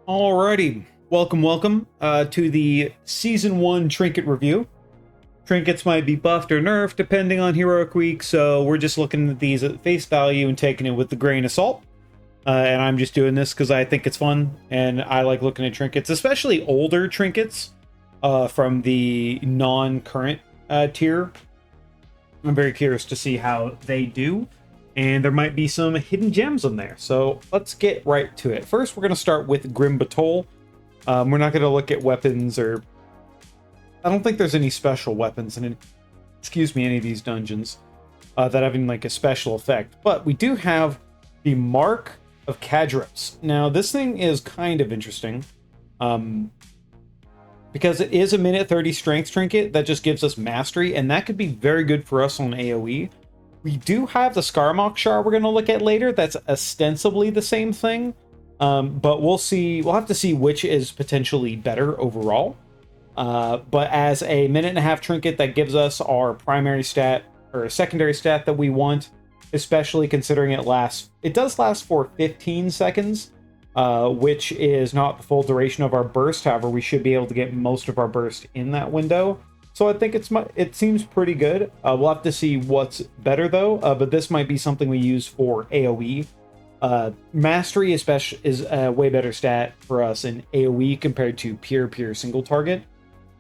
Alrighty, welcome to the Season 1 Trinket review. Trinkets might be buffed or nerfed depending on Heroic Week, so we're just looking at these at face value and taking it with a grain of salt. And I'm just doing this because I think it's fun, and I like looking at trinkets, especially older trinkets from the non-current tier. I'm very curious to see how they do. And there might be some hidden gems in there. So let's get right to it. First, we're going to start with Grim Batol. We're not going to look at weapons or... I don't think there's any special weapons in any of these dungeons that have like a special effect. But we do have the Mark of Kadrips. Now, this thing is kind of interesting. Because it is a minute 30 strength trinket that just gives us mastery. And that could be very good for us on AoE. We do have the Skarmok Shard we're going to look at later. That's ostensibly the same thing. But we'll see. We'll have to see which is potentially better overall. But as a minute and a half trinket that gives us our primary stat or secondary stat that we want, especially considering it does last for 15 seconds, which is not the full duration of our burst. However, we should be able to get most of our burst in that window. So I think it seems pretty good. We'll have to see what's better though. But this might be something we use for AoE. Mastery especially is a way better stat for us in AoE compared to pure single target.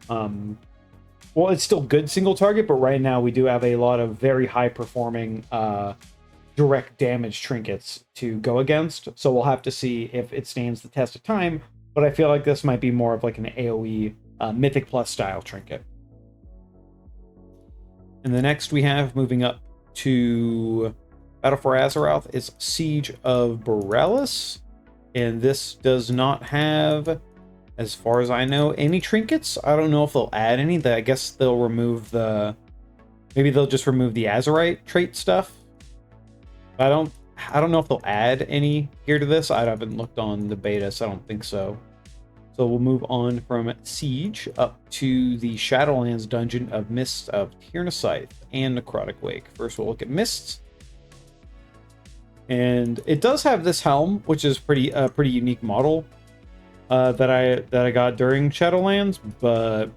Well, it's still good single target, but right now we do have a lot of very high performing direct damage trinkets to go against. So we'll have to see if it stands the test of time. But I feel like this might be more of like an AoE Mythic Plus style trinket. And the next we have, moving up to Battle for Azeroth, is Siege of Borellis. And this does not have, as far as I know, any trinkets. I don't know if they'll add any. I guess they'll remove maybe they'll just remove the Azerite trait stuff. I don't know if they'll add any here to this. I haven't looked on the beta, so I don't think so. So we'll move on from Siege up to the Shadowlands dungeon of Mists of Tyrnacythe and Necrotic Wake. First, we'll look at Mists. And it does have this helm, which is pretty unique model that I got during Shadowlands. But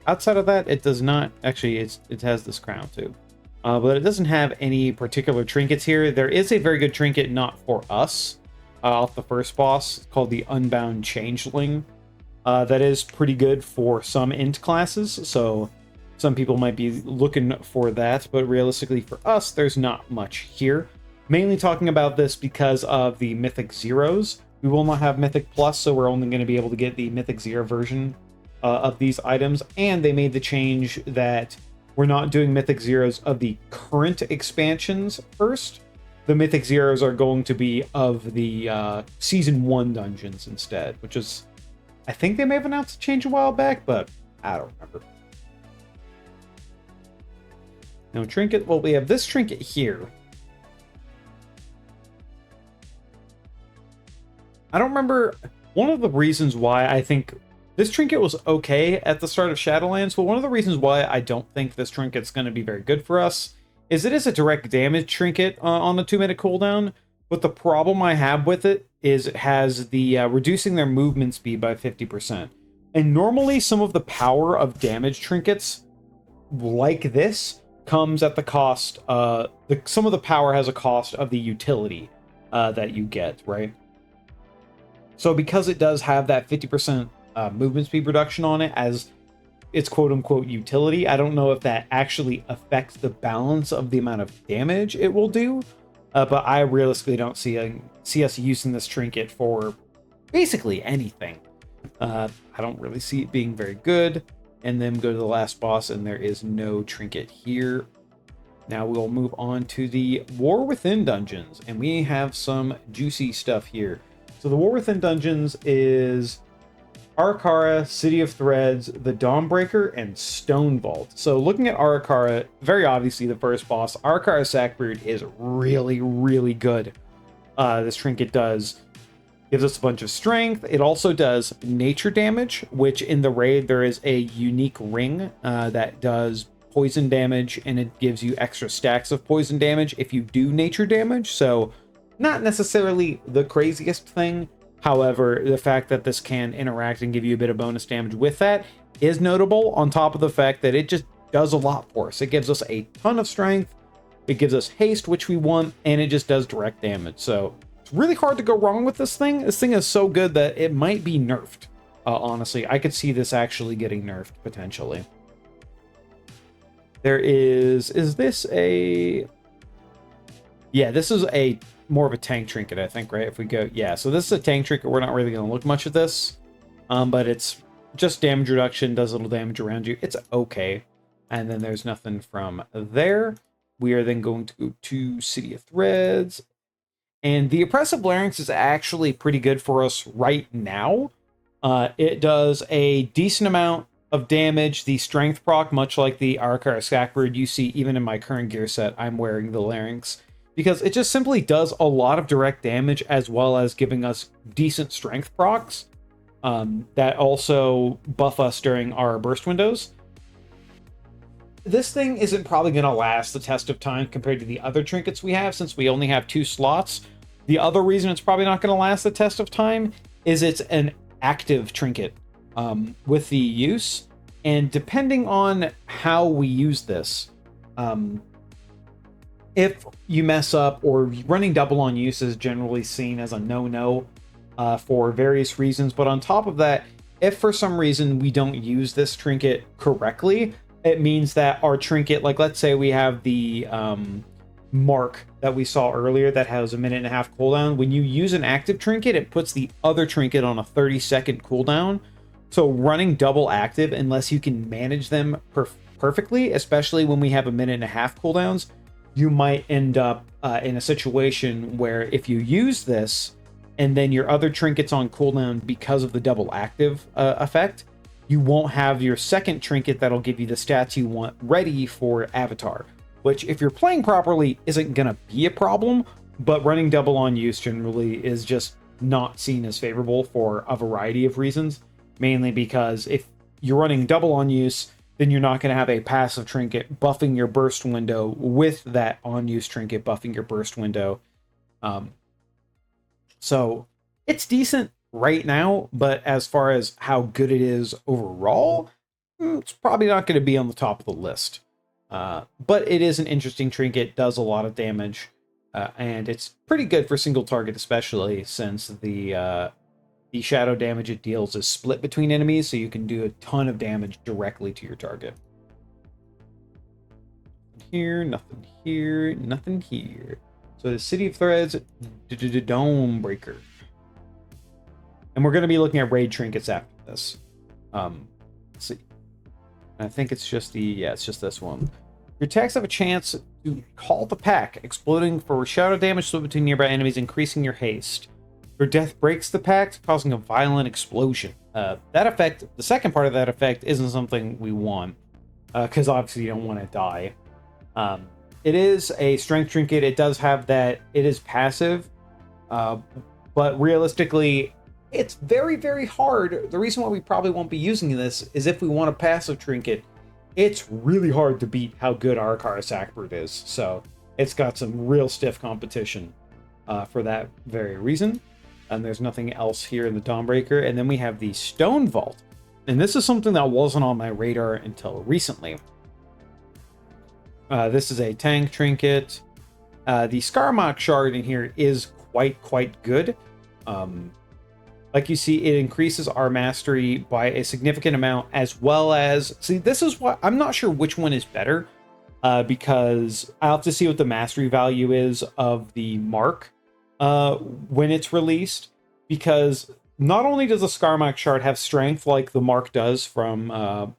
outside of that, it does not. Actually, it has this crown too. But it doesn't have any particular trinkets here. There is a very good trinket not for us off the first boss called the Unbound Changeling. That is pretty good for some int classes, so some people might be looking for that, but realistically for us, there's not much here. Mainly talking about this because of the Mythic Zeros. We will not have Mythic Plus, so we're only going to be able to get the Mythic Zero version of these items, and they made the change that we're not doing Mythic Zeros of the current expansions first. The Mythic Zeros are going to be of the Season 1 dungeons instead, which is... I think they may have announced a change a while back, but I don't remember. Now, trinket. Well, we have this trinket here. I don't remember. One of the reasons why I think this trinket was okay at the start of Shadowlands, but one of the reasons why I don't think this trinket's going to be very good for us is it is a direct damage trinket on a 2-minute cooldown. But the problem I have with it is it has the reducing their movement speed by 50%. And normally some of the power of damage trinkets like this comes at the cost, some of the power has a cost of the utility that you get, right? So because it does have that 50% movement speed reduction on it as its quote-unquote utility, I don't know if that actually affects the balance of the amount of damage it will do. But I realistically don't see us using this trinket for basically anything. I don't really see it being very good. And then go to the last boss, and there is no trinket here. Now we'll move on to the War Within dungeons, and we have some juicy stuff here. So the War Within dungeons is Arakara, City of Threads, the Dawnbreaker, and Stone Vault. So looking at Arakara, very obviously the first boss, Arakara Sackbrood is really good. This trinket gives us a bunch of strength. It also does nature damage, which in the raid there is a unique ring that does poison damage, and it gives you extra stacks of poison damage if you do nature damage. So not necessarily the craziest thing, However, the fact that this can interact and give you a bit of bonus damage with that is notable, on top of the fact that it just does a lot for us. It gives us a ton of strength, it gives us haste, which we want, and it just does direct damage. So it's really hard to go wrong with this thing. This thing is so good that it might be nerfed. Honestly, I could see this actually getting nerfed, potentially. There is this a... Yeah, this is a more of a tank trinket, I think, right? If we go... Yeah, so this is a tank trinket. We're not really going to look much at this. But it's just damage reduction, does a little damage around you. It's okay. And then there's nothing from there. We are then going to go to City of Threads. And the Oppressive Larynx is actually pretty good for us right now. It does a decent amount of damage. The strength proc, much like the Arakara Scackbird, you see even in my current gear set, I'm wearing the Larynx. Because it just simply does a lot of direct damage as well as giving us decent strength procs that also buff us during our burst windows. This thing isn't probably going to last the test of time compared to the other trinkets we have, since we only have 2 slots. The other reason it's probably not going to last the test of time is it's an active trinket with the use, and depending on how we use this, if you mess up, or running double on use is generally seen as a no-no for various reasons. But on top of that, if for some reason we don't use this trinket correctly, it means that our trinket, like let's say we have the mark that we saw earlier that has a 1.5-minute cooldown. When you use an active trinket, it puts the other trinket on a 30-second cooldown. So running double active, unless you can manage them perfectly, especially when we have a 1.5-minute cooldowns, you might end up in a situation where if you use this and then your other trinket's on cooldown because of the double active effect, you won't have your second trinket that'll give you the stats you want ready for Avatar, which if you're playing properly isn't gonna be a problem, but running double on use generally is just not seen as favorable for a variety of reasons, mainly because if you're running double on use, then you're not going to have a passive trinket buffing your burst window with that on-use trinket buffing your burst window. So it's decent right now, but as far as how good it is overall, it's probably not going to be on the top of the list. But it is an interesting trinket, does a lot of damage, and it's pretty good for single target, especially since the shadow damage it deals is split between enemies, so you can do a ton of damage directly to your target. Here, nothing here, nothing here. So the City of Threads, Dome Breaker. And we're going to be looking at raid trinkets after this. Let's see. I think it's just it's just this one. Your attacks have a chance to call the pack, exploding for shadow damage split between nearby enemies, increasing your haste. Your death breaks the pact, causing a violent explosion. That effect, the second part of that effect, isn't something we want, because obviously you don't want to die. It is a strength trinket. It does have that. It is passive, but realistically, it's very, very hard. The reason why we probably won't be using this is if we want a passive trinket, it's really hard to beat how good Arakara Scackbird is. So it's got some real stiff competition for that very reason. And there's nothing else here in the Dawnbreaker. And then we have the Stone Vault. And this is something that wasn't on my radar until recently. This is a tank trinket. The Skarmock Shard in here is quite good. Like you see, it increases our mastery by a significant amount, as well as... See, this is what... I'm not sure which one is better, because I'll have to see what the mastery value is of the mark when it's released, because not only does the Skarmock Shard have strength like the mark does from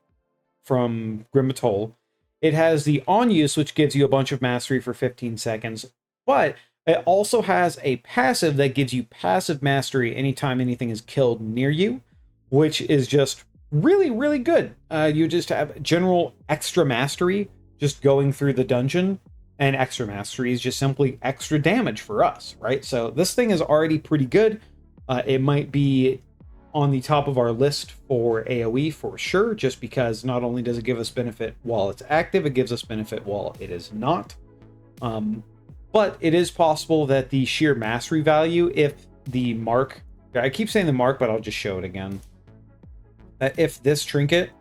Grimmatol, it has the on use, which gives you a bunch of mastery for 15 seconds, but it also has a passive that gives you passive mastery anytime anything is killed near you, which is just really good. You just have general extra mastery just going through the dungeon, and extra mastery is just simply extra damage for us, right? So this thing is already pretty good. It might be on the top of our list for AoE for sure, just because not only does it give us benefit while it's active, it gives us benefit while it is not. But it is possible that the sheer mastery value, if the mark I keep saying the mark, but I'll just show it again. That if this trinket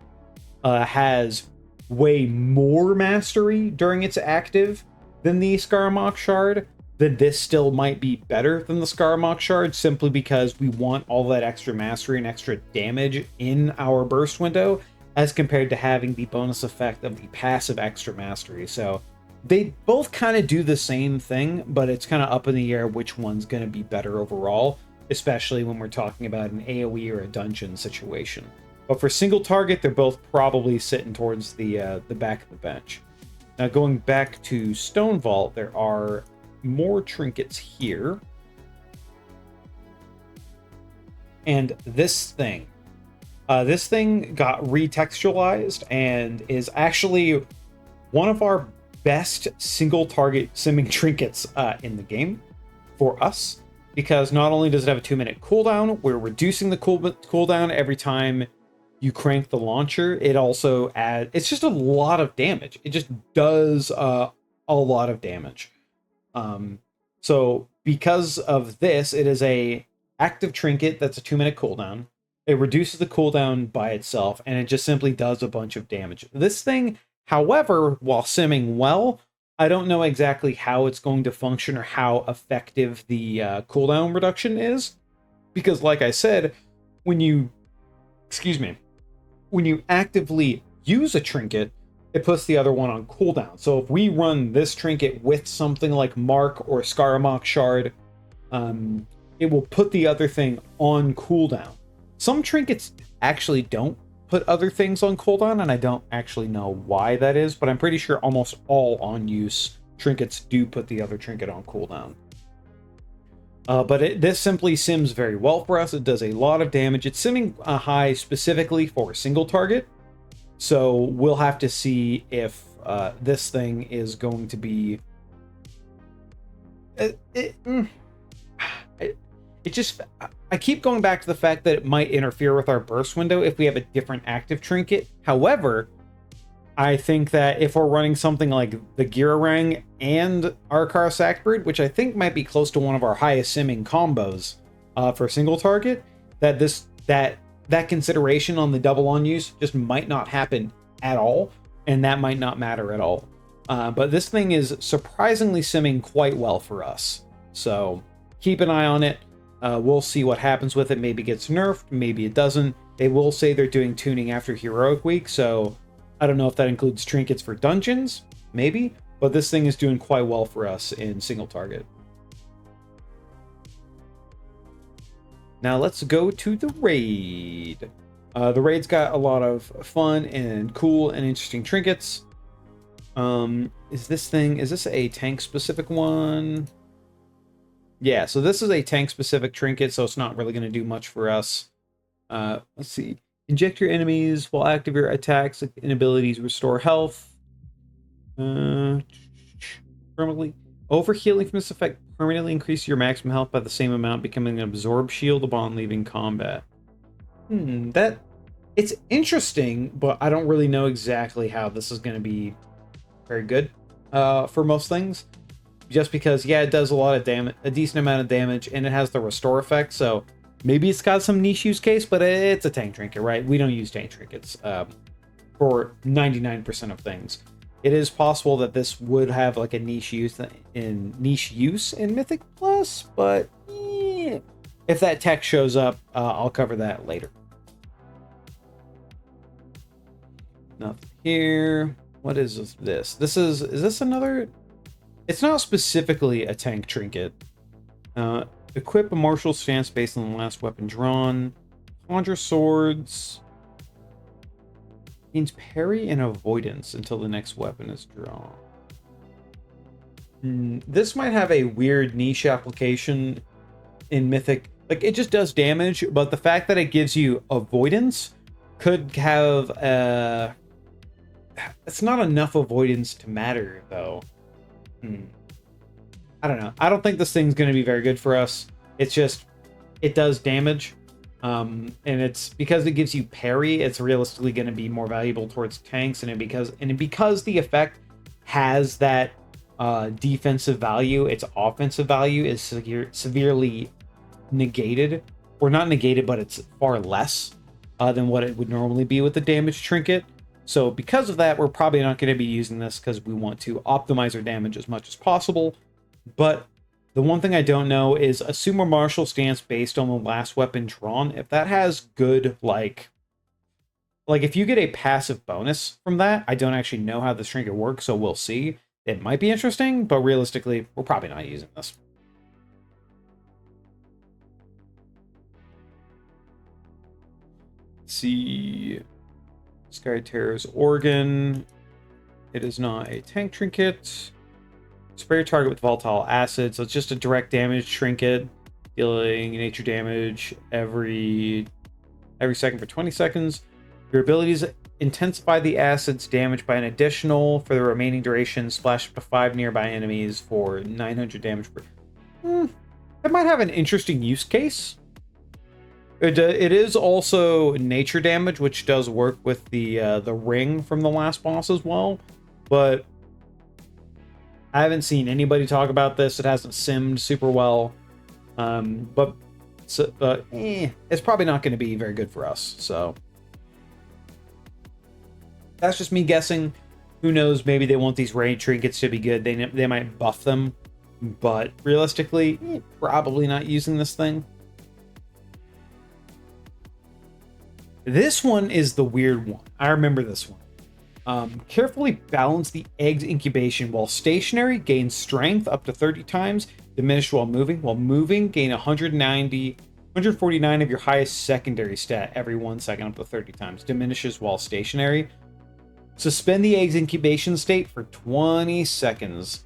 has way more mastery during its active than the Scaramouche Shard, then this still might be better than the Scaramouche Shard, simply because we want all that extra mastery and extra damage in our burst window, as compared to having the bonus effect of the passive extra mastery. So they both kind of do the same thing, but it's kind of up in the air which one's going to be better overall, especially when we're talking about an AoE or a dungeon situation. But for single target, they're both probably sitting towards the back of the bench. Now, going back to Stone Vault, there are more trinkets here. And this thing got retextualized and is actually one of our best single target simming trinkets in the game for us, because not only does it have a 2-minute cooldown, we're reducing the cooldown every time you crank the launcher. It also adds, it's just a lot of damage. It just does a lot of damage. So because of this, it is a active trinket that's a 2-minute cooldown. It reduces the cooldown by itself, and it just simply does a bunch of damage. This thing, however, while simming well, I don't know exactly how it's going to function or how effective the cooldown reduction is. Because like I said, when you actively use a trinket, it puts the other one on cooldown. So if we run this trinket with something like Mark or Scaramouche Shard, it will put the other thing on cooldown. Some trinkets actually don't put other things on cooldown, and I don't actually know why that is, but I'm pretty sure almost all on-use trinkets do put the other trinket on cooldown. But this simply sims very well for us. It does a lot of damage. It's simming high specifically for a single target, so we'll have to see if this thing is going to be... I keep going back to the fact that it might interfere with our burst window if we have a different active trinket. However, I think that if we're running something like the Girarang and Arkar Sackbird, which I think might be close to one of our highest simming combos for a single target, that consideration on the double on use just might not happen at all, and that might not matter at all. But this thing is surprisingly simming quite well for us, so keep an eye on it. We'll see what happens with it. Maybe it gets nerfed, maybe it doesn't. They will say they're doing tuning after Heroic Week, so I don't know if that includes trinkets for dungeons, maybe, but this thing is doing quite well for us in single target. Now let's go to the raid. The raid's got a lot of fun and cool and interesting trinkets. Is this a tank specific one? Yeah, so this is a tank specific trinket, so it's not really going to do much for us. Let's see. Inject your enemies while active your attacks and abilities restore health. Permanently. Overhealing from this effect permanently increase your maximum health by the same amount, becoming an absorb shield upon leaving combat. It's interesting, but I don't really know exactly how this is going to be very good for most things. Just because, yeah, it does a lot of damage, a decent amount of damage, and it has the restore effect, so maybe it's got some niche use case, but it's a tank trinket, right? We don't use tank trinkets for 99% of things. It is possible that this would have like a niche use in Mythic Plus, but if that tech shows up, I'll cover that later. Nothing here. What is this? Is this another? It's not specifically a tank trinket. Equip a martial stance based on the last weapon drawn. Conjure swords. Means parry and avoidance until the next weapon is drawn. This might have a weird niche application in Mythic. Like, it just does damage, but the fact that it gives you avoidance could have... it's not enough avoidance to matter, though. I don't know. I don't think this thing's going to be very good for us. It's just, it does damage. And it's because it gives you parry, it's realistically going to be more valuable towards tanks, and because the effect has that defensive value, its offensive value is severely negated or not negated, but it's far less than what it would normally be with the damage trinket. So because of that, we're probably not going to be using this because we want to optimize our damage as much as possible. But the one thing I don't know is assume a martial stance based on the last weapon drawn. If that has good, like if you get a passive bonus from that, I don't actually know how this trinket works, so we'll see. It might be interesting, but realistically, we're probably not using this. Let's see. Sky Terror's Organ. It is not a tank trinket. Spray your target with volatile acid, so it's just a direct damage trinket, dealing nature damage every second for 20 seconds. Your abilities intensify the acid's damage by an additional for the remaining duration. Splash up to 5 nearby enemies for 900 damage per. That might have an interesting use case. It is also nature damage, which does work with the ring from the last boss as well, but I haven't seen anybody talk about this. It hasn't simmed super well, but it's probably not going to be very good for us. So that's just me guessing. Who knows? Maybe they want these raid trinkets to be good. They might buff them, but realistically, probably not using this thing. This one is the weird one. I remember this one. Carefully balance the egg's incubation. While stationary, gain strength up to 30 times. Diminish while moving. While moving, gain 149 of your highest secondary stat every 1 second up to 30 times. Diminishes while stationary. Suspend the egg's incubation state for 20 seconds.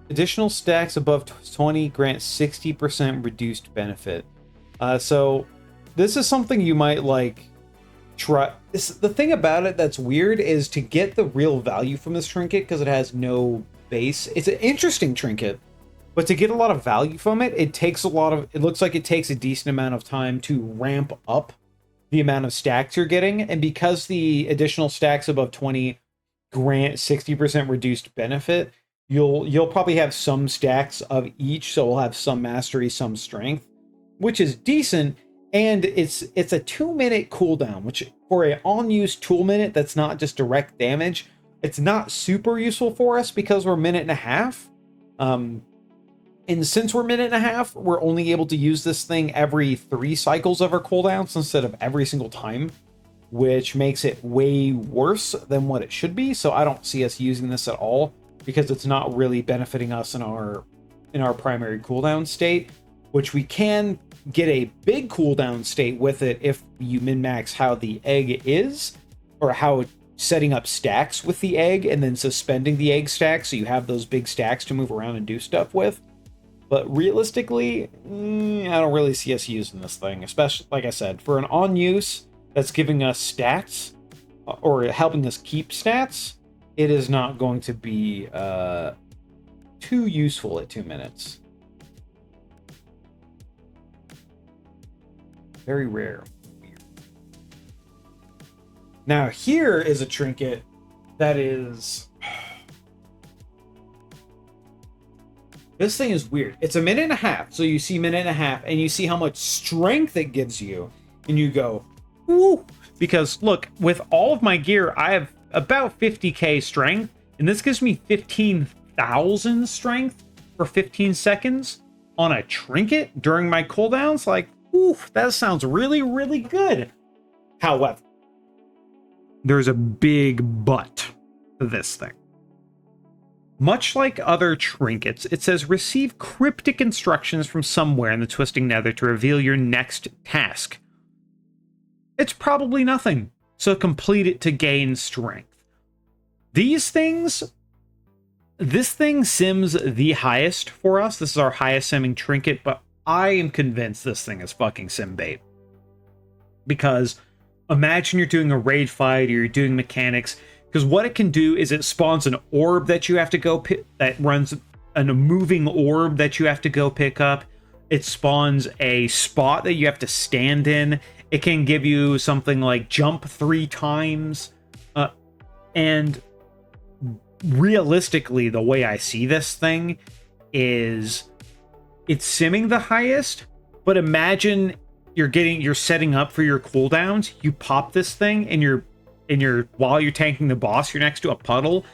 Additional stacks above 20 grant 60% reduced benefit. So this is something you might like try. The thing about it that's weird is to get the real value from this trinket, because it has no base. It's an interesting trinket, but to get a lot of value from it, it looks like it takes a decent amount of time to ramp up the amount of stacks you're getting. And because the additional stacks above 20 grant 60% reduced benefit, you'll probably have some stacks of each, so we'll have some mastery, some strength, which is decent. And it's a 2-minute cooldown, which for an on-use tool minute that's not just direct damage, it's not super useful for us because we're a minute and a half. And since we're a minute and a half, we're only able to use this thing every 3 cycles of our cooldowns instead of every single time, which makes it way worse than what it should be. So I don't see us using this at all because it's not really benefiting us in our primary cooldown state, which we can get a big cooldown state with it if you min-max how the egg is, or how setting up stacks with the egg and then suspending the egg stack so you have those big stacks to move around and do stuff with. But realistically, I don't really see us using this thing, especially, like I said, for an on-use that's giving us stats or helping us keep stats. It is not going to be too useful at 2 minutes. Very rare. Weird. Now here is a trinket that is... This thing is weird. It's a minute and a half. So you see minute and a half and you see how much strength it gives you. And you go, woo. Because look, with all of my gear, I have about 50k strength. And this gives me 15,000 strength for 15 seconds on a trinket during my cooldowns. Like, oof, that sounds really, really good. However, there's a big but to this thing. Much like other trinkets, it says receive cryptic instructions from somewhere in the Twisting Nether to reveal your next task. It's probably nothing, so complete it to gain strength. This thing sims the highest for us. This is our highest simming trinket, but I am convinced this thing is fucking sim bait. Because imagine you're doing a raid fight or you're doing mechanics, because what it can do is it spawns an orb that you have to go that runs a moving orb that you have to go pick up. It spawns a spot that you have to stand in. It can give you something like jump 3 times. And realistically, the way I see this thing is it's simming the highest, but imagine you're setting up for your cooldowns, you pop this thing, and while you're tanking the boss, you're next to a puddle,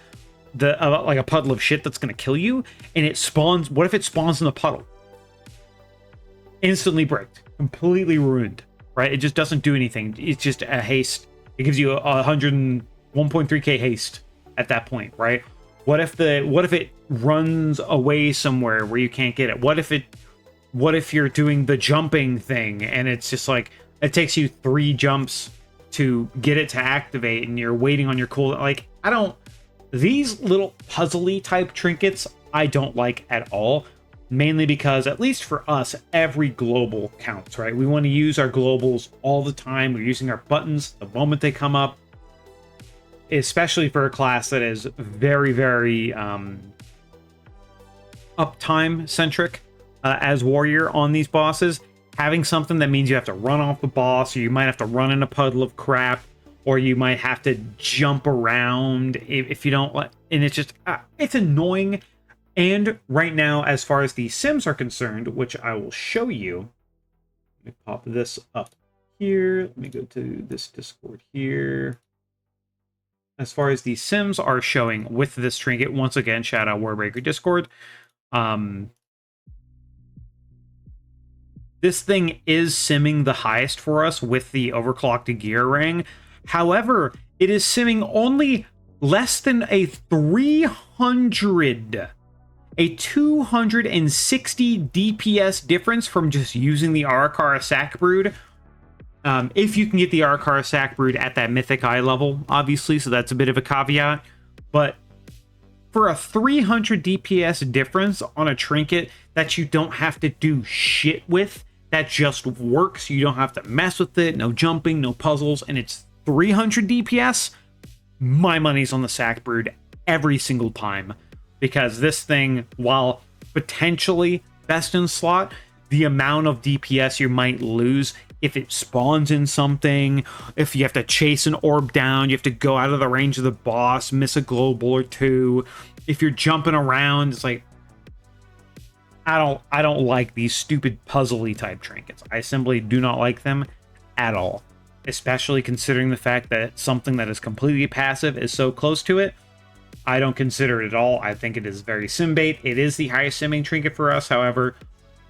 like a puddle of shit that's gonna kill you, and it spawns. What if it spawns in the puddle? Instantly bricked, completely ruined, right? It just doesn't do anything. It's just a haste. It gives you a 101.3k haste at that point, right? What if it runs away somewhere where you can't get it? What if you're doing the jumping thing and it's just like it takes you 3 jumps to get it to activate and you're waiting on your cooldown? Like, these little puzzly type trinkets I don't like at all, mainly because, at least for us, every global counts, right? We want to use our globals all the time. We're using our buttons the moment they come up, especially for a class that is very, very uptime centric as warrior on these bosses. Having something that means you have to run off the boss, or you might have to run in a puddle of crap, or you might have to jump around if you don't let, and it's just it's annoying. And right now, as far as the sims are concerned, which I will show you, let me pop this up here. Let me go to this Discord here. As far as the sims are showing with this trinket, once again, shout out Warbreaker Discord. This thing is simming the highest for us with the overclocked gear ring. However, it is simming only less than a 260 DPS difference from just using the Arakara Sack Brood. If you can get the Arakara Sack Brood at that Mythic Eye level, obviously, so that's a bit of a caveat. But for a 300 DPS difference on a trinket that you don't have to do shit with, that just works, you don't have to mess with it, no jumping, no puzzles, and it's 300 DPS, my money's on the Sack Brood every single time. Because this thing, while potentially best in slot, the amount of DPS you might lose if it spawns in something, if you have to chase an orb down, you have to go out of the range of the boss, miss a global or 2. If you're jumping around, it's like, I don't like these stupid puzzly type trinkets. I simply do not like them at all. Especially considering the fact that something that is completely passive is so close to it. I don't consider it at all. I think it is very sim bait. It is the highest simming trinket for us. However,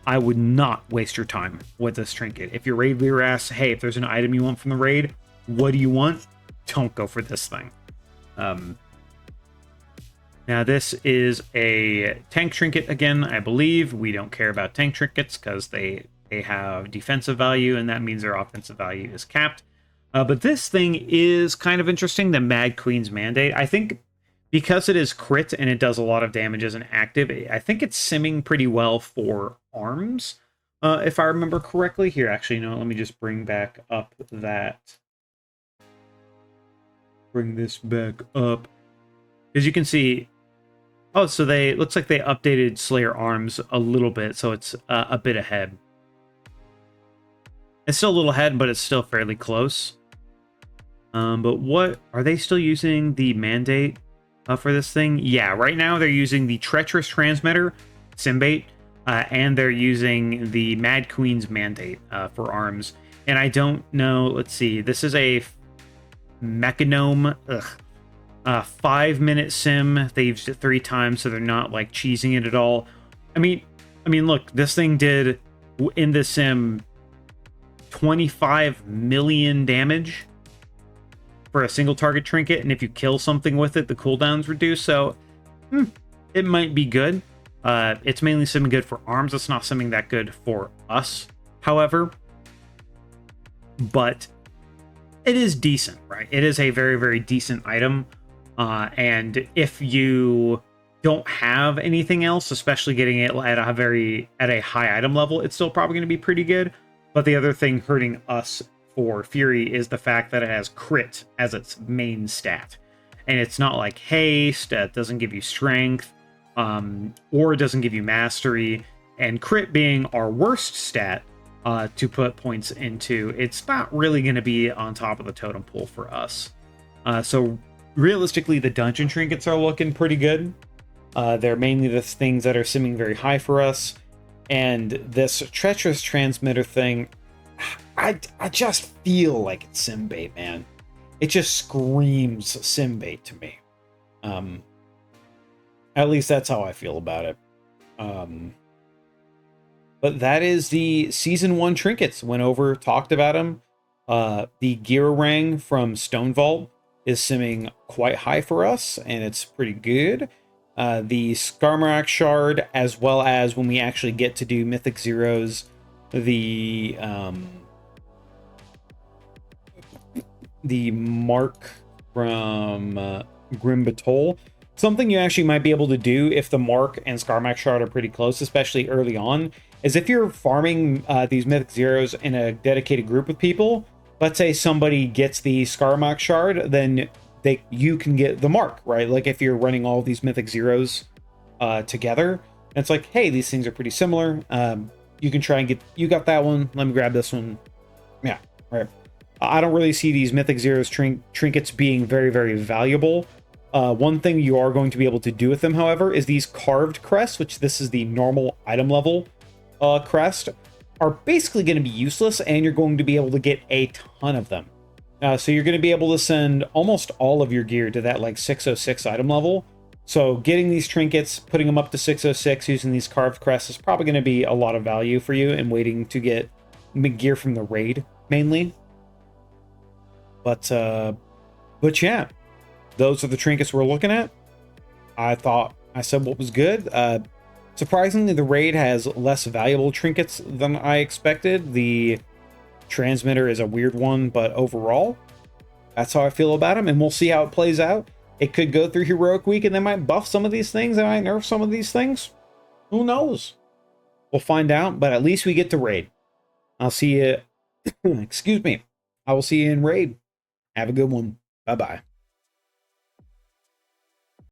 I would not waste your time with this trinket. If your raid leader asks, hey, if there's an item you want from the raid, what do you want? Don't go for this thing. Now, this is a tank trinket again, I believe. We don't care about tank trinkets because they have defensive value, and that means their offensive value is capped. But this thing is kind of interesting, the Mad Queen's Mandate. I think because it is crit and it does a lot of damage as an active, I think it's simming pretty well for arms, if I remember correctly. Here, actually, no, let me just bring back up that. Bring this back up. As you can see, oh, so looks like they updated Slayer arms a little bit, so it's a bit ahead. It's still a little ahead, but it's still fairly close. But what, are they still using the mandate for this thing? Yeah, right now they're using the Treacherous Transmitter, Simbait, and they're using the Mad Queen's Mandate for arms. And I don't know, let's see, this is a Mechanome 5-minute sim. They used it 3 times, so they're not like cheesing it at all. I mean, look, this thing did in the sim 25 million damage for a single target trinket, and if you kill something with it, the cooldown's reduced, so it might be good. It's mainly simming good for arms. It's not simming that good for us, however, but it is decent, right? It is a very, very decent item, and if you don't have anything else, especially getting it at a high item level, it's still probably going to be pretty good. But the other thing hurting us for Fury is the fact that it has crit as its main stat. And it's not like haste, it doesn't give you strength, or it doesn't give you mastery. And crit being our worst stat to put points into, it's not really going to be on top of the totem pole for us. So realistically, the dungeon trinkets are looking pretty good. They're mainly the things that are simming very high for us. And this Treacherous Transmitter thing, I just feel like it's sim bait, man. It just screams sim bait to me. At least that's how I feel about it. But that is the season 1 trinkets. Went over, talked about them. The gear rang from Stone Vault is simming quite high for us, and it's pretty good. The Skarmorak shard, as well as when we actually get to do Mythic Zeros, the mark from Grim Batol. Something you actually might be able to do if the mark and Skarmorak shard are pretty close, especially early on, is if you're farming these Mythic Zeros in a dedicated group of people, let's say somebody gets the Skarmorak shard, then you can get the mark, right? Like if you're running all these Mythic Zeros together, and it's like, hey, these things are pretty similar. You can try and get, you got that one, let me grab this one. Yeah, right. I don't really see these Mythic Zeros trinkets being very, very valuable. One thing you are going to be able to do with them, however, is these carved crests, which this is the normal item level crest, are basically going to be useless, and you're going to be able to get a ton of them. So you're going to be able to send almost all of your gear to that like 606 item level. So getting these trinkets, putting them up to 606 using these carved crests is probably going to be a lot of value for you, and waiting to get gear from the raid mainly. But yeah, those are the trinkets we're looking at. I thought I said what was good. Surprisingly, the raid has less valuable trinkets than I expected. The transmitter is a weird one, but overall, that's how I feel about him, and we'll see how it plays out. It could go through Heroic Week, and they might buff some of these things, they might nerf some of these things. Who knows? We'll find out, but at least we get to raid. I'll see you, excuse me, I will see you in raid. Have a good one. Bye-bye.